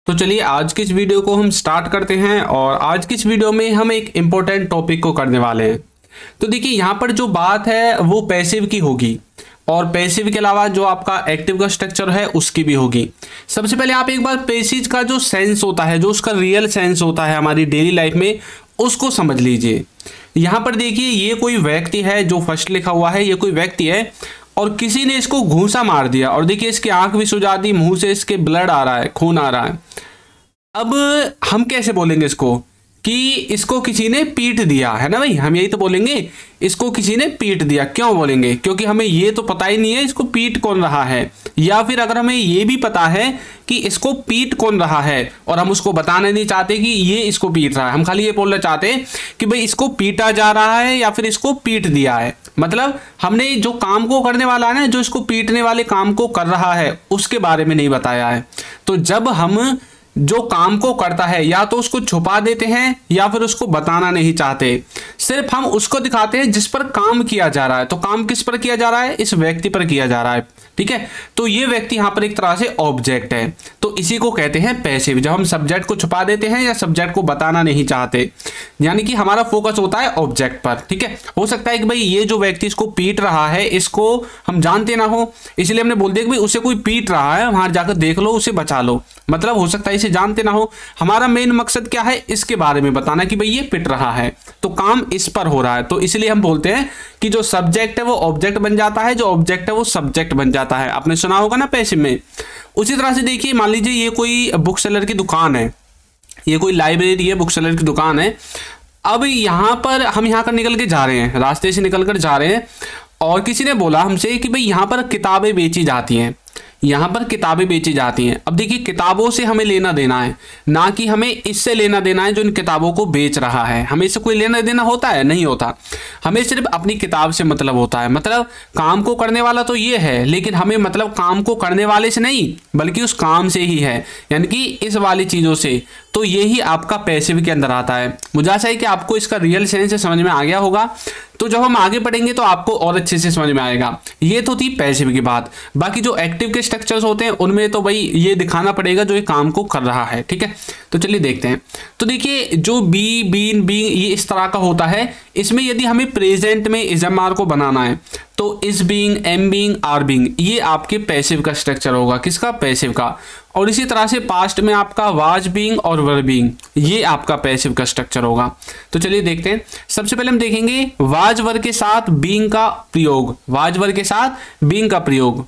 तो चलिए आज की इस वीडियो को हम स्टार्ट करते हैं और आज की इस वीडियो में हम एक इम्पोर्टेंट टॉपिक को करने वाले हैं। तो देखिए यहाँ पर जो बात है वो पैसिव की होगी और पैसिव के अलावा जो आपका एक्टिव का स्ट्रक्चर है उसकी भी होगी। सबसे पहले आप एक बार पैसिव का जो सेंस होता है, जो उसका रियल सेंस होता है हमारी डेली लाइफ में, उसको समझ लीजिए। यहाँ पर देखिए ये कोई व्यक्ति है, जो फर्स्ट लिखा हुआ है ये कोई व्यक्ति है और किसी ने इसको घूंसा मार दिया और देखिए इसकी आंख भी सुजा दी, मुंह से इसके ब्लड आ रहा है, खून आ रहा है। अब हम कैसे बोलेंगे इसको कि इसको किसी ने पीट दिया है ना भाई, हम यही तो बोलेंगे इसको किसी ने पीट दिया। क्यों बोलेंगे? क्योंकि हमें ये तो पता ही नहीं है इसको पीट कौन रहा है, या फिर अगर हमें ये भी पता है कि इसको पीट कौन रहा है और हम उसको बताना नहीं चाहते कि ये इसको पीट रहा है, हम खाली ये बोलना चाहते हैं कि भाई इसको पीटा जा रहा है या फिर इसको पीट दिया है। मतलब हमने जो काम को करने वाला है ना, जो इसको पीटने वाले काम को कर रहा है उसके बारे में नहीं बताया है। तो जब हम जो काम को करता है या तो उसको छुपा देते हैं या फिर उसको बताना नहीं चाहते, सिर्फ हम उसको दिखाते हैं जिस पर काम किया जा रहा है। तो काम किस पर किया जा रहा है? इस व्यक्ति पर किया जा रहा है, ठीक है। तो ये व्यक्ति यहां पर एक तरह से ऑब्जेक्ट है, तो इसी को कहते हैं पैसिव। जब हम सब्जेक्ट को छुपा देते हैं या सब्जेक्ट को बताना नहीं चाहते, यानी कि हमारा फोकस होता है ऑब्जेक्ट पर, ठीक है। हो सकता है कि भाई ये जो व्यक्ति इसको पीट रहा है इसको हम जानते ना हो, इसलिए हमने बोल दिया कि भाई उसे कोई पीट रहा है, वहां जाकर देख लो, उसे बचा लो। मतलब हो सकता है इसे जानते ना हो। हमारा मेन मकसद क्या है? इसके बारे में बताना कि भाई ये पिट रहा है, तो काम इस पर हो रहा है। तो इसलिए हम बोलते हैं कि जो सब्जेक्ट है वो ऑब्जेक्ट बन जाता है, जो ऑब्जेक्ट है वो सब्जेक्ट बन जाता है। आपने सुना होगा ना पैसिव में। उसी तरह से देखिए, मान लीजिए ये कोई बुक सेलर की दुकान है, ये कोई लाइब्रेरी है, बुक सेलर की दुकान है। अब यहां पर हम यहां कर निकल के जा रहे हैं, रास्ते से निकल कर जा रहे हैं और किसी ने बोला हमसे कि भाई यहां पर किताबें बेची जाती हैं, यहां पर किताबें बेची जाती हैं। अब देखिए किताबों से हमें लेना देना है, ना कि हमें इससे लेना देना है जो इन किताबों को बेच रहा है। हमें इससे कोई लेना देना होता है? नहीं होता। हमें सिर्फ अपनी किताब से मतलब होता है। मतलब काम को करने वाला तो ये है, लेकिन हमें मतलब काम को करने वाले से नहीं बल्कि उस काम से ही है, यानी कि इस वाली चीजों से। तो यही आपका पैसिव के अंदर आता है। मुझे आशा है कि आपको इसका रियल सेंस समझ में आ गया होगा। तो जब हम आगे पढ़ेंगे तो आपको और अच्छे से समझ में आएगा। ये तो थी पैसिव की बात। बाकी जो एक्टिव के स्ट्रक्चर्स होते हैं उनमें तो भाई ये दिखाना पड़ेगा जो ये काम को कर रहा है, ठीक है। तो चलिए देखते हैं। तो देखिए जो बी, बीन, बीइंग, ये इस तरह का होता है। इसमें यदि हमें प्रेजेंट में इज एम आर को बनाना है तो is being, am being, are being, ये आपके पैसिव का स्ट्रक्चर होगा। किसका? पैसिव का। और इसी तरह से पास्ट में आपका वाज बीइंग और वर बीइंग, ये आपका पैसिव का स्ट्रक्चर होगा। तो चलिए देखते हैं। सबसे पहले हम देखेंगे वाज वर के साथ बीइंग का प्रयोग। वाज वर के साथ बीइंग का प्रयोग,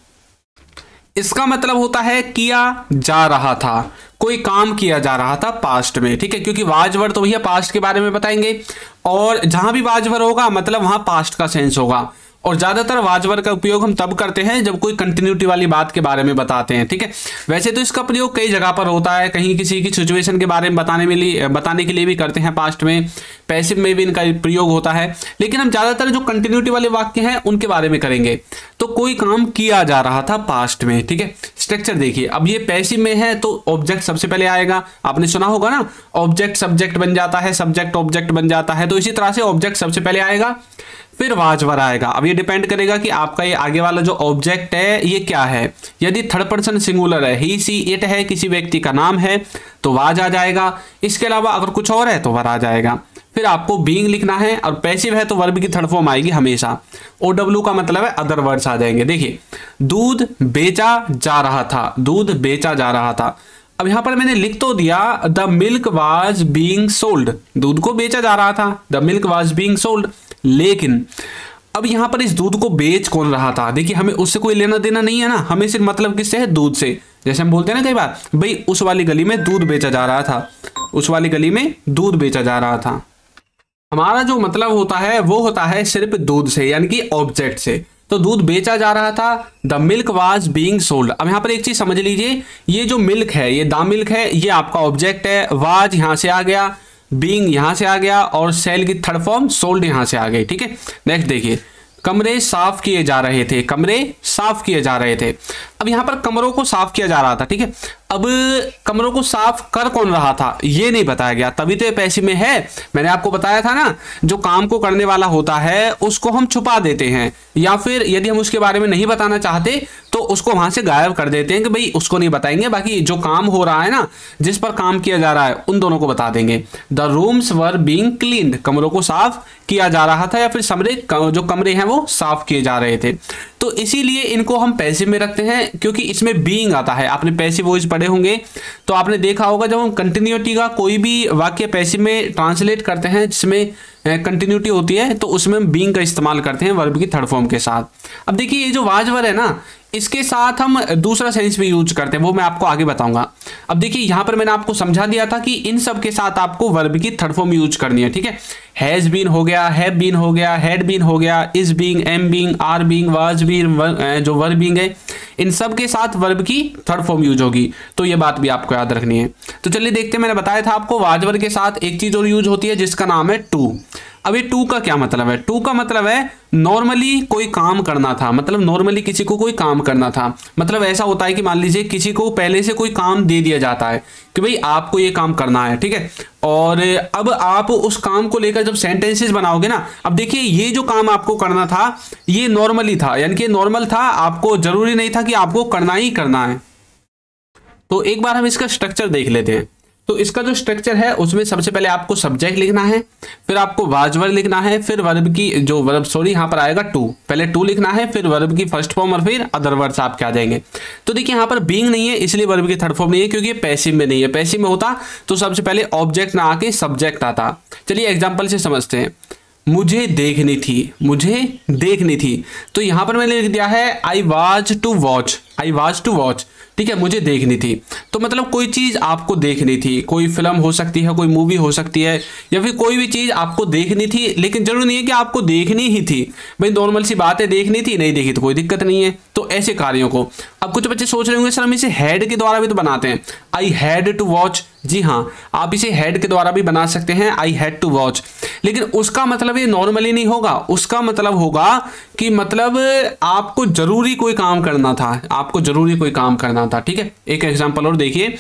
इसका मतलब होता है किया जा रहा था, कोई काम किया जा रहा था पास्ट में, ठीक है। क्योंकि वाजवर तो भैया पास्ट के बारे में बताएंगे और जहां भी वाजवर होगा मतलब वहां पास्ट का सेंस होगा। और ज्यादातर वाजवर का उपयोग हम तब करते हैं जब कोई कंटिन्यूटी वाली बात के बारे में बताते हैं, ठीक है। वैसे तो इसका प्रयोग कई जगह पर होता है, कहीं किसी की सिचुएशन के बारे में बताने के लिए भी करते हैं पास्ट में, पैसिव में भी इनका प्रयोग होता है। लेकिन हम ज्यादातर जो कंटिन्यूटी वाले वाक्य हैं उनके बारे में करेंगे। तो कोई काम किया जा रहा था पास्ट में, ठीक है। स्ट्रक्चर देखिए, अब ये पैसिव में है तो ऑब्जेक्ट सबसे पहले आएगा। आपने सुना होगा ना, ऑब्जेक्ट सब्जेक्ट बन जाता है, सब्जेक्ट ऑब्जेक्ट बन जाता है। तो इसी तरह से ऑब्जेक्ट सबसे पहले आएगा, फिर वाजवर आएगा। अब ये डिपेंड करेगा कि आपका ये आगे वाला जो ऑब्जेक्ट है ये क्या है। यदि थर्ड पर्सन सिंगुलर है, ही, सी, इट है, किसी व्यक्ति का नाम है तो वाज आ जाएगा। इसके अलावा अगर कुछ और है तो वर आ जाएगा। फिर आपको बीइंग लिखना है और पैसिव है तो वर्ब की थर्ड फॉर्म आएगी हमेशा। OW का मतलब है अदर वर्ड्स आ जाएंगे। देखिए दूध बेचा जा रहा था, दूध बेचा जा रहा था। अब यहां पर मैंने लिख तो दिया the milk was being sold, दूध को बेचा जा रहा था, the milk was being sold. लेकिन अब यहां पर इस दूध को बेच कौन रहा था? देखिए हमें उससे कोई लेना देना नहीं है ना, हमें सिर्फ मतलब किससे है? दूध से। जैसे हम बोलते हैं ना कई बार, भाई उस वाली गली में दूध बेचा जा रहा था, उस वाली गली में दूध बेचा जा रहा था। हमारा जो मतलब होता है वो होता है सिर्फ दूध से, यानी कि ऑब्जेक्ट से। तो दूध बेचा जा रहा था, the milk was being sold. अब यहां पर एक चीज समझ लीजिए, ये जो मिल्क है, ये द मिल्क है, ये आपका ऑब्जेक्ट है। वाज यहां से आ गया, बीइंग यहां से आ गया और सेल की थर्ड फॉर्म सोल्ड यहां से आ गई, ठीक है। नेक्स्ट देखिए, कमरे साफ किए जा रहे थे, कमरे साफ किए जा रहे थे। अब यहां पर कमरों को साफ किया जा रहा था, ठीक है। अब कमरों को साफ कर कौन रहा था ये नहीं बताया गया, तभी तो ये पैसिव में है। मैंने आपको बताया था ना, जो काम को करने वाला होता है उसको हम छुपा देते हैं, या फिर यदि हम उसके बारे में नहीं बताना चाहते तो उसको वहां से गायब कर देते हैं कि भाई उसको नहीं बताएंगे, बाकी जो काम हो रहा है ना, जिस पर काम किया जा रहा है, उन दोनों को बता देंगे। The rooms were being cleaned, कमरों को साफ किया जा रहा था, या फिर जो कमरे हैं वो साफ किए जा रहे थे। तो इसीलिए इनको हम पैसिव में रखते हैं, क्योंकि इसमें बीइंग आता है। आपने पैसिव वॉइस पढ़े होंगे तो आपने देखा होगा, जब हम कंटिन्यूटी का कोई भी वाक्य पैसिव में ट्रांसलेट करते हैं जिसमें कंटिन्यूटी होती है, तो उसमें हम बीइंग का इस्तेमाल करते हैं वर्ब की थर्ड फॉर्म के साथ। अब देखिए ये जो वाज वर है ना, इसके साथ हम दूसरा सेंस भी यूज करते हैं, वो मैं आपको आगे बताऊंगा। अब देखिए यहाँ पर मैंने आपको समझा दिया था कि इन सब के साथ आपको वर्ब की थर्ड फॉर्म यूज करनी है, ठीक है। हैज बीन हो गया, हैव बीन हो गया, हैड बीन हो गया, is being, am being, are being, was being, जो वर बीइंग है, इन सब के साथ वर्ब की थर्ड फॉर्म यूज होगी। तो ये बात भी आपको याद रखनी है। तो चलिए देखते हैं, मैंने बताया था आपको वाज वर के साथ एक चीज और यूज होती है जिसका नाम है टू। अब ये टू का क्या मतलब है? टू का मतलब है नॉर्मली कोई काम करना था, मतलब नॉर्मली किसी को कोई काम करना था। मतलब ऐसा होता है कि मान लीजिए किसी को पहले से कोई काम दे दिया जाता है कि भाई आपको ये काम करना है, ठीक है, और अब आप उस काम को लेकर जब सेंटेंसेस बनाओगे ना, अब देखिए ये जो काम आपको करना था ये नॉर्मली था, यानी कि नॉर्मल था, आपको जरूरी नहीं था कि आपको करना ही करना है। तो एक बार हम इसका स्ट्रक्चर देख लेते हैं। तो इसका जो स्ट्रक्चर है उसमें सबसे पहले आपको सब्जेक्ट लिखना है, फिर आपको वाज वर लिखना है, फिर वर्ब की जो वर्ब यहाँ पर आएगा टू, पहले टू लिखना है, फिर वर्ब की फर्स्ट फॉर्म और फिर अदर वर्ड्स आपके आ जाएंगे। तो देखिए यहाँ पर बीइंग नहीं है इसलिए वर्ब की थर्ड फॉर्म नहीं है, क्योंकि ये पैसिव में नहीं है। पैसिव में होता तो सबसे पहले ऑब्जेक्ट ना आके सब्जेक्ट आता। चलिए एग्जाम्पल से समझते हैं। मुझे देखनी थी, मुझे देखनी थी, तो यहां पर मैंने लिख दिया है I was to watch, I was to watch, ठीक है, मुझे देखनी थी। तो मतलब कोई चीज आपको देखनी थी, कोई फिल्म हो सकती है, कोई मूवी हो सकती है, या फिर कोई भी चीज आपको देखनी थी, लेकिन जरूरी नहीं है कि आपको देखनी ही थी। भाई नॉर्मल सी बात है, देखनी थी, नहीं देखी तो कोई दिक्कत नहीं है। तो ऐसे कार्यों को अब कुछ बच्चे सोच रहे होंगे सर हम इसे हैड के द्वारा भी तो बनाते हैं, आई हैड टू वॉच। जी हाँ, आप इसे हैड के द्वारा भी बना सकते हैं, आई हैड टू वॉच, लेकिन उसका मतलब ये नॉर्मली नहीं होगा। उसका मतलब होगा कि मतलब आपको जरूरी कोई काम करना था, आपको जरूरी कोई काम करना था, ठीक है। एक एग्जांपल और देखिए,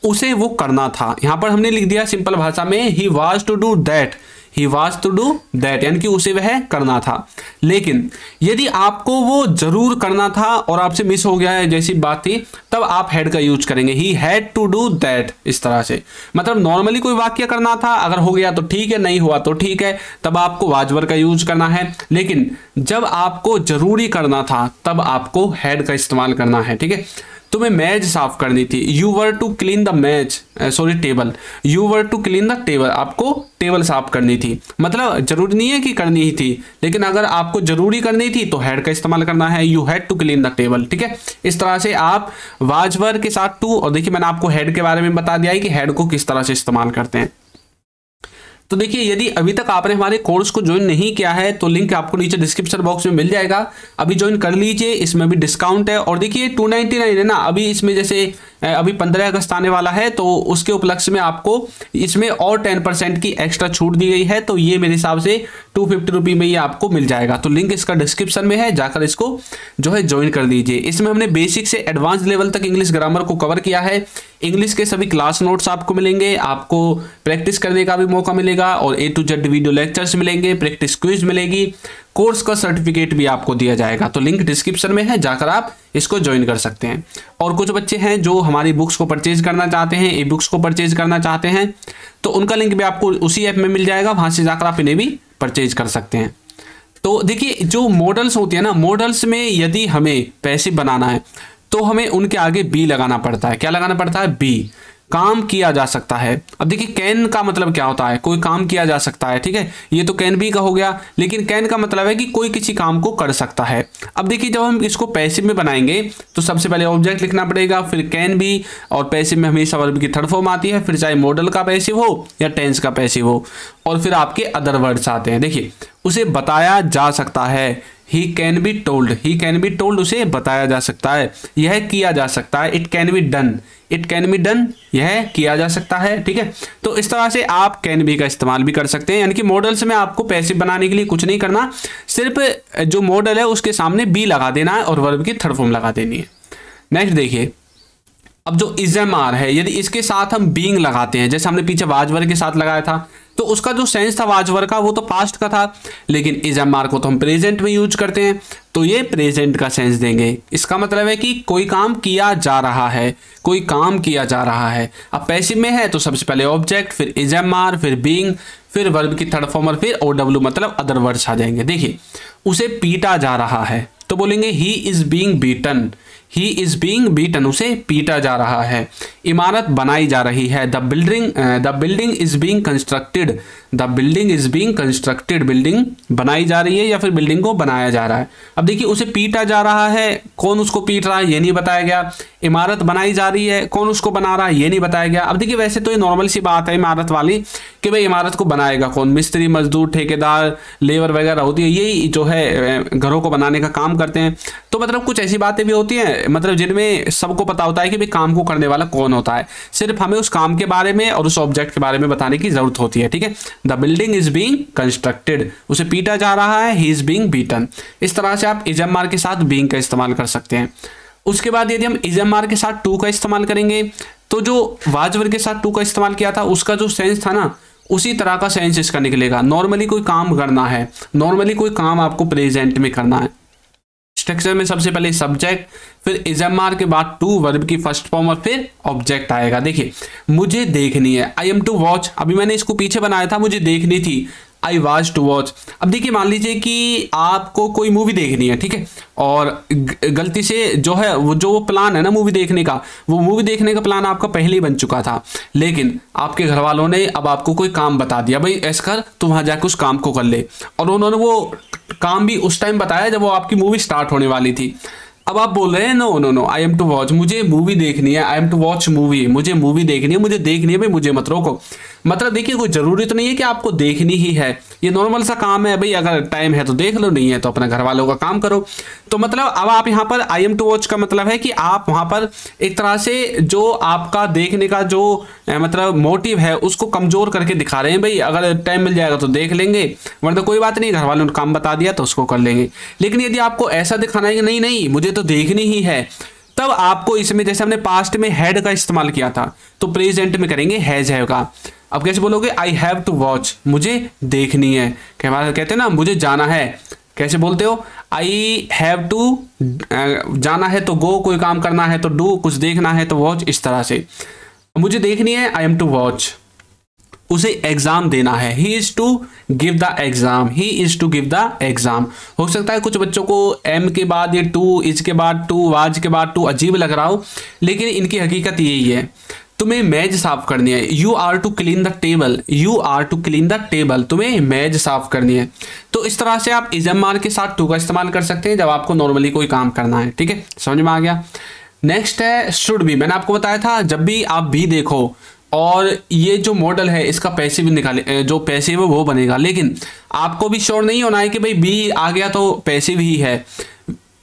उसे वो करना था, यहां पर हमने लिख दिया सिंपल भाषा में he was to do that, he was to do that, यानी कि उसे वह करना था। लेकिन यदि आपको वो जरूर करना था और आपसे मिस हो गया है जैसी बात थी, तब आप हैड का यूज करेंगे, he had to do that, इस तरह से। मतलब नॉर्मली कोई वाक्य करना था, अगर हो गया तो ठीक है, नहीं हुआ तो ठीक है, तब आपको वाज वर का यूज करना है। लेकिन जब आपको जरूरी करना था तब आपको हैड का इस्तेमाल करना है, ठीक है। तुम्हें मेज साफ करनी थी, you were to clean the mez, sorry table, you were to clean the table, आपको टेबल साफ करनी थी। मतलब जरूरी नहीं है कि करनी ही थी, लेकिन अगर आपको जरूरी करनी थी तो हैड का इस्तेमाल करना है, you had to clean the table, ठीक है। इस तरह से आप वाज वर के साथ टू, और देखिए मैंने आपको हैड के बारे में बता दिया है कि हैड को किस तरह से इस्तेमाल करते हैं। तो देखिए यदि अभी तक आपने हमारे कोर्स को ज्वाइन नहीं किया है तो लिंक आपको नीचे डिस्क्रिप्शन बॉक्स में मिल जाएगा, अभी ज्वाइन कर लीजिए, इसमें भी डिस्काउंट है। और देखिए 299 है ना, अभी इसमें जैसे अभी 15 अगस्त आने वाला है तो उसके उपलक्ष्य में आपको इसमें और 10% की एक्स्ट्रा छूट दी गई है, तो ये मेरे हिसाब से 250 रुपये में ये आपको मिल जाएगा। तो लिंक इसका डिस्क्रिप्शन में है, जाकर इसको जो है ज्वाइन कर लीजिए। इसमें हमने बेसिक से एडवांस लेवल तक इंग्लिश ग्रामर को कवर किया है, इंग्लिश के सभी क्लास नोट्स आपको मिलेंगे, आपको प्रैक्टिस करने का भी मौका मिलेगा, और A to Z video lectures मिलेंगे, प्रैक्टिस क्विज मिलेगी, कोर्स का सर्टिफिकेट भी आपको दिया जाएगा। तो लिंक डिस्क्रिप्शन में है, जाकर आप इसको ज्वाइन कर सकते हैं। और कुछ बच्चे हैं जो हमारी बुक्स को परचेज करना चाहते हैं, ई बुक्स को परचेज करना चाहते हैं, तो उनका लिंक भी आपको उसी ऐप में मिल जाएगा, वहां से जाकर आप इन्हें भी परचेज कर सकते हैं। तो देखिए जो मॉडल्स होती है ना, मॉडल्स में यदि हमें पैसिव बनाना है तो हमें उनके आगे बी लगाना पड़ता है। क्या लगाना पड़ता है? बी। काम किया जा सकता है। अब देखिए कैन का मतलब क्या होता है? कोई काम किया जा सकता है, ठीक है, ये तो कैन बी का हो गया, लेकिन कैन का मतलब है कि कोई किसी काम को कर सकता है। अब देखिए जब हम इसको पैसिव में बनाएंगे तो सबसे पहले ऑब्जेक्ट लिखना पड़ेगा, फिर कैन बी, और पैसिव में हमेशा वर्ब की थर्ड फॉर्म आती है, फिर चाहे मॉडल का पैसिव हो या टेंस का पैसिव हो, और फिर आपके अदर वर्ड्स आते हैं। देखिए उसे बताया जा सकता है, he can be told, he can be told, उसे बताया जा सकता है, यह किया जा सकता है, it can be done, it can be done, यह किया जा सकता है, ठीक है। तो इस तरह से आप कैन बी का इस्तेमाल भी कर सकते हैं, यानी कि मॉडल्स में आपको पैसिव बनाने के लिए कुछ नहीं करना, सिर्फ जो मॉडल है उसके सामने बी लगा देना है और वर्ब की थर्ड फॉर्म लगा देनी है। नेक्स्ट देखिए, अब जो इज एम आर है, यदि इसके साथ हम बीइंग लगाते हैं, जैसे हमने पीछे वाज वर्ग के साथ लगाया था, तो उसका जो सेंस था वाज वर्ग का वो तो पास्ट का था, लेकिन इज एम आर को तो हम प्रेजेंट में यूज करते हैं, तो ये प्रेजेंट का सेंस देंगे। इसका मतलब है कि कोई काम किया जा रहा है, कोई काम किया जा रहा है। अब पैसिव में है तो सबसे पहले ऑब्जेक्ट, फिर इज एम आर, फिर बीइंग, फिर वर्ब की थर्ड फॉर्म और फिर ओ डब्ल्यू मतलब अदर वर्ड्स आ जाएंगे। देखिए उसे पीटा जा रहा है तो बोलेंगे he is being beaten, he is being beaten, उसे पीटा जा रहा है। इमारत बनाई जा रही है, the building is being constructed, the building is being constructed, building बनाई जा रही है या फिर बिल्डिंग को बनाया जा रहा है। अब देखिए उसे पीटा जा रहा है, कौन उसको पीट रहा है ये नहीं बताया गया। इमारत बनाई जा रही है, कौन उसको बना रहा है ये नहीं बताया गया। अब देखिए वैसे तो ये नॉर्मल सी बात है इमारत वाली कि भाई इमारत को बनाएगा कौन, मिस्त्री, मजदूर, ठेकेदार, लेबर वगैरह होती है, यही जो है घरों को बनाने का काम करते हैं। तो मतलब कुछ ऐसी बातें भी होती हैं मतलब जिनमें सबको पता होता है कि भाई काम को करने वाला कौन होता है, सिर्फ हमें उस काम के बारे में और उस ऑब्जेक्ट के बारे में बताने की जरूरत होती है। ठीक है, the building is being constructed, उसे पीटा जा रहा है, ही इज बीइंग बीटन। इस तरह से आप इज एम आर के साथ बीइंग का इस्तेमाल कर सकते हैं। उसके बाद यदि हम इज एम आर के साथ टू का इस्तेमाल करेंगे तो जो वाज वर्ग के साथ टू का इस्तेमाल किया था उसका जो सेंस था ना, उसी तरह का सेंस इसका निकलेगा। नॉर्मली कोई काम करना है, नॉर्मली कोई काम आपको प्रेजेंट में करना है। स्ट्रक्चर में सबसे पहले सब्जेक्ट, फिर इज एम आर के बाद टू, वर्ब की फर्स्ट फॉर्म और फिर ऑब्जेक्ट आएगा। देखिए मुझे देखनी है, आई एम टू वॉच, अभी मैंने इसको पीछे बनाया था, मुझे देखनी थी, आई वाज टू वॉच। अब देखिए मान लीजिए कि आपको कोई मूवी देखनी है, ठीक है, और गलती से जो है वो जो प्लान है ना मूवी देखने का, वो मूवी देखने का प्लान आपका पहले ही बन चुका था, लेकिन आपके घर वालों ने अब आपको कोई काम बता दिया, भाई ऐसा कर तुम वहाँ जाकर उस काम को कर ले, और उन्होंने वो काम भी उस टाइम बताया जब वो आपकी मूवी स्टार्ट होने वाली थी। अब आप बोल रहे हैं no no no, I am to watch, मुझे मूवी देखनी है, I am to watch movie, मुझे मूवी देखनी है, मुझे देखनी है भाई, मुझे मत रोको। मतलब देखिए कोई जरूरी तो नहीं है कि आपको देखनी ही है, ये नॉर्मल सा काम है भाई, अगर टाइम है तो देख लो, नहीं है तो अपने घर वालों का काम करो। तो मतलब अब आप यहाँ पर आई एम टू वॉच का मतलब है कि आप वहाँ पर एक तरह से जो आपका देखने का जो मतलब मोटिव है उसको कमजोर करके दिखा रहे हैं, भाई अगर टाइम मिल जाएगा तो देख लेंगे, वरना कोई बात नहीं, घर वालों ने काम बता दिया तो उसको कर लेंगे। लेकिन यदि आपको ऐसा दिखाना है कि नहीं नहीं मुझे तो देखनी ही है, तब आपको इसमें जैसे हमने पास्ट में हैड का इस्तेमाल किया था तो प्रेजेंट में करेंगे हैज है का। अब कैसे बोलोगे, आई हैव टू वॉच, मुझे देखनी है, कहते हैं ना मुझे जाना है, कैसे बोलते हो, आई हैव टू, जाना है तो गो, कोई काम करना है तो डू, कुछ देखना है तो वॉच, इस तरह से मुझे देखनी है, आई एम टू वॉच। उसे एग्जाम देना है, he is to give the exam, he is to give the exam. हो सकता है कुछ बच्चों को एम के बाद ये टू, इज के बाद टू, वाज के बाद टू अजीब लग रहा हो, लेकिन इनकी हकीकत यही है। तुम्हें मेज साफ करनी है, you are to clean the table, you are to clean the table, तुम्हें मेज साफ करनी है। तो इस तरह से आप इज एम आर के साथ टू का इस्तेमाल कर सकते हैं जब आपको नॉर्मली कोई काम करना है। ठीक है, समझ में आ गया। नेक्स्ट है शुड बी। मैंने आपको बताया था जब भी आप भी देखो और ये जो मॉडल है इसका पैसिव निकाले, जो पैसिव है वो बनेगा, लेकिन आपको भी श्योर नहीं होना है कि भाई बी आ गया तो पैसिव ही है।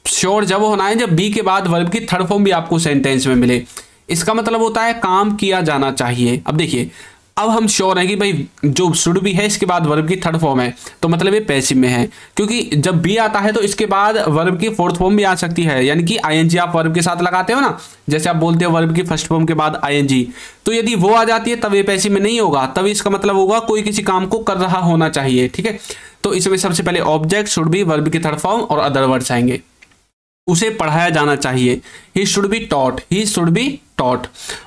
श्योर जब होना है जब बी के बाद वर्ब की थर्ड फॉर्म भी आपको सेंटेंस में मिले। इसका मतलब होता है काम किया जाना चाहिए। अब देखिए अब हम श्योर हैं कि भाई जो शुड भी है इसके बाद वर्ब की थर्ड फॉर्म है, तो मतलब ये पैसिव में है, क्योंकि जब बी आता है तो इसके बाद वर्ब की फोर्थ फॉर्म भी आ सकती है, यानी कि आईएनजी आप वर्ब के साथ लगाते हो ना, जैसे आप बोलते हो वर्ब की फर्स्ट फॉर्म के बाद आईएनजी, तो यदि वो आ जाती है तब ये पैसिव में नहीं होगा, तब इसका मतलब होगा कोई किसी काम को कर रहा होना चाहिए। ठीक है, तो इसमें सबसे पहले ऑब्जेक्ट, शुड बी, वर्ब की थर्ड फॉर्म और अदर वर्ड्स आएंगे। उसे पढ़ाया जाना चाहिए, he should be taught, he should be taught.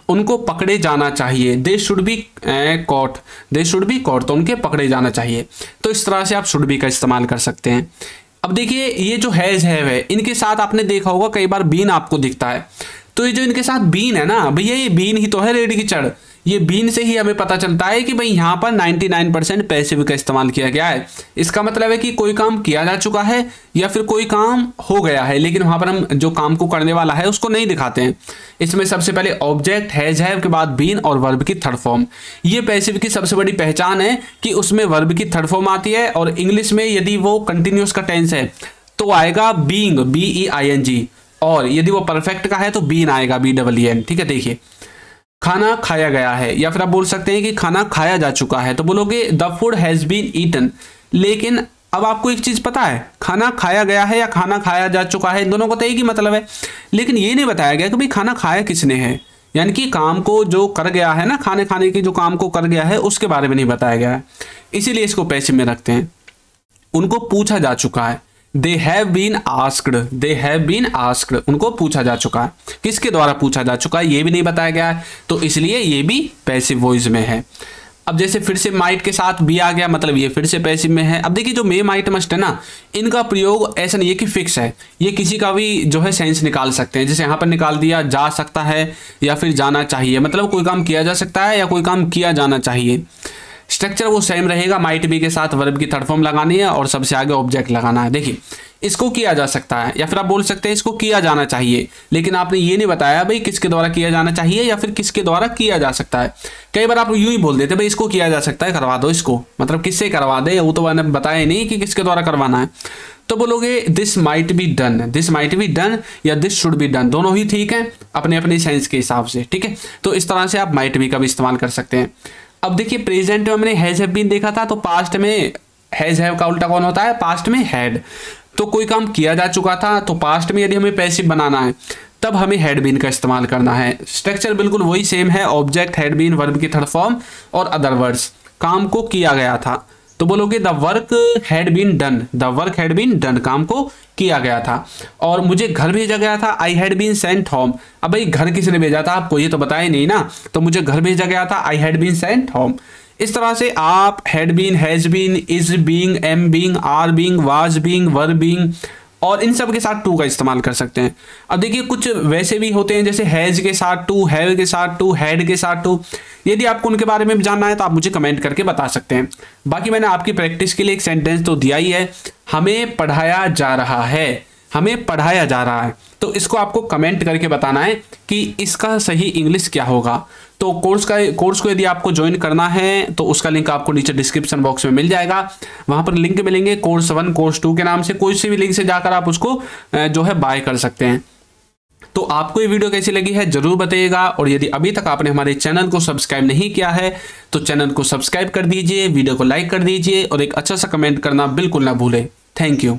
उनको पकड़े जाना चाहिए, they should be caught, they should be caught, तो उनके पकड़े जाना चाहिए। तो इस तरह से आप शुड बी का इस्तेमाल कर सकते हैं। अब देखिए ये जो हैज है इनके साथ आपने देखा होगा कई बार बीन आपको दिखता है, तो ये जो इनके साथ बीन है ना भैया, ये बीन ही तो है रेडी की चढ़। ये बीन से ही हमें पता चलता है कि भाई यहाँ पर 99% पैसिव का इस्तेमाल किया गया है। इसका मतलब है कि कोई काम किया जा चुका है या फिर कोई काम हो गया है, लेकिन वहाँ पर हम जो काम को करने वाला है उसको नहीं दिखाते हैं। इसमें सबसे पहले ऑब्जेक्ट, हैज है के बाद बीन और वर्ब की थर्ड फॉर्म। ये पैसिव की सबसे बड़ी पहचान है कि उसमें वर्ब की थर्ड फॉर्म आती है, और इंग्लिश में यदि वो कंटिन्यूस का टेंस है तो आएगा बीइंग, BEING, और यदि वो परफेक्ट का है तो बीन आएगा, BEEN। ठीक है, देखिए खाना खाया गया है, या फिर आप बोल सकते हैं कि खाना खाया जा चुका है, तो बोलोगे the food has been eaten. लेकिन अब आपको एक चीज पता है, खाना खाया गया है या खाना खाया जा चुका है, इन दोनों का तो एक ही मतलब है, लेकिन ये नहीं बताया गया कि भाई खाना खाया किसने है। यानी कि काम को जो कर गया है ना, खाने खाने की जो काम को कर गया है उसके बारे में नहीं बताया गया है, इसीलिए इसको पैसिव में रखते हैं। उनको पूछा जा चुका है, दे हैव बीन आस्क्ड, उनको पूछा जा चुका है। किसके द्वारा पूछा जा चुका है ये भी नहीं बताया गया है, तो इसलिए ये भी पैसिव वॉइस में है। अब जैसे फिर से माइट के साथ बी आ गया, मतलब ये फिर से पैसिव में है। अब देखिए जो मे माइट मस्ट है ना, इनका प्रयोग ऐसा नहीं है कि फिक्स है, ये किसी का भी जो है सेंस निकाल सकते हैं। जैसे यहाँ पर निकाल दिया जा सकता है या फिर जाना चाहिए, मतलब कोई काम किया जा सकता है या कोई काम किया जाना चाहिए। स्ट्रक्चर वो सेम रहेगा, माइट बी के साथ वर्ब की थर्ड फॉर्म लगानी है और सबसे आगे ऑब्जेक्ट लगाना है। देखिए इसको किया जा सकता है या फिर आप बोल सकते हैं इसको किया जाना चाहिए, लेकिन आपने ये नहीं बताया भाई किसके द्वारा किया जाना चाहिए या फिर किसके द्वारा किया जा सकता है। कई बार आप यूं ही बोल देते भाई इसको किया जा सकता है, करवा दो इसको, मतलब किससे करवा दे, वो तो मैंने बताया नहीं कि किसके द्वारा करवाना है। तो बोलोगे दिस माइट बी डन या दिस शुड बी डन, दोनों ही ठीक है अपने अपने सेंस के हिसाब से, ठीक है। तो इस तरह से आप माइट बी का भी इस्तेमाल कर सकते हैं। अब देखिए प्रेजेंट में हमने हैज हैव बीन देखा था, तो पास्ट में हैज हैव का उल्टा कौन होता है, पास्ट में हैड। तो कोई काम किया जा चुका था, तो पास्ट में यदि हमें पैसिव बनाना है तब हमें हैड बीन का इस्तेमाल करना है। स्ट्रक्चर बिल्कुल वही सेम है, ऑब्जेक्ट हैड बीन, वर्ब की थर्ड फॉर्म और अदर वर्ड्स, काम को किया गया था। तो बोलोगे the work had been done, काम को किया गया था। और मुझे घर भेजा गया था, I had been sent home. अब भाई घर किसने भेजा था आपको, ये तो बताया नहीं ना, तो मुझे घर भेजा गया था, I had been sent home. इस तरह से आप had been, has been, is being, am being, are being, was being, were being और इन सब के साथ टू का इस्तेमाल कर सकते हैं। अब देखिए कुछ वैसे भी होते हैं जैसे हैज के साथ टू, हैव के साथ टू, हैड के साथ टू। यदि आपको उनके बारे में जानना है तो आप मुझे कमेंट करके बता सकते हैं। बाकी मैंने आपकी प्रैक्टिस के लिए एक सेंटेंस तो दिया ही है, हमें पढ़ाया जा रहा है, तो इसको आपको कमेंट करके बताना है कि इसका सही इंग्लिश क्या होगा। तो कोर्स को यदि आपको ज्वाइन करना है तो उसका लिंक आपको नीचे डिस्क्रिप्शन बॉक्स में मिल जाएगा, वहां पर लिंक मिलेंगे कोर्स 1 कोर्स 2 के नाम से, कोई से भी लिंक से जाकर आप उसको जो है बाय कर सकते हैं। तो आपको ये वीडियो कैसी लगी है जरूर बताइएगा, और यदि अभी तक आपने हमारे चैनल को सब्सक्राइब नहीं किया है तो चैनल को सब्सक्राइब कर दीजिए, वीडियो को लाइक कर दीजिए और एक अच्छा सा कमेंट करना बिल्कुल ना भूलें। Thank you.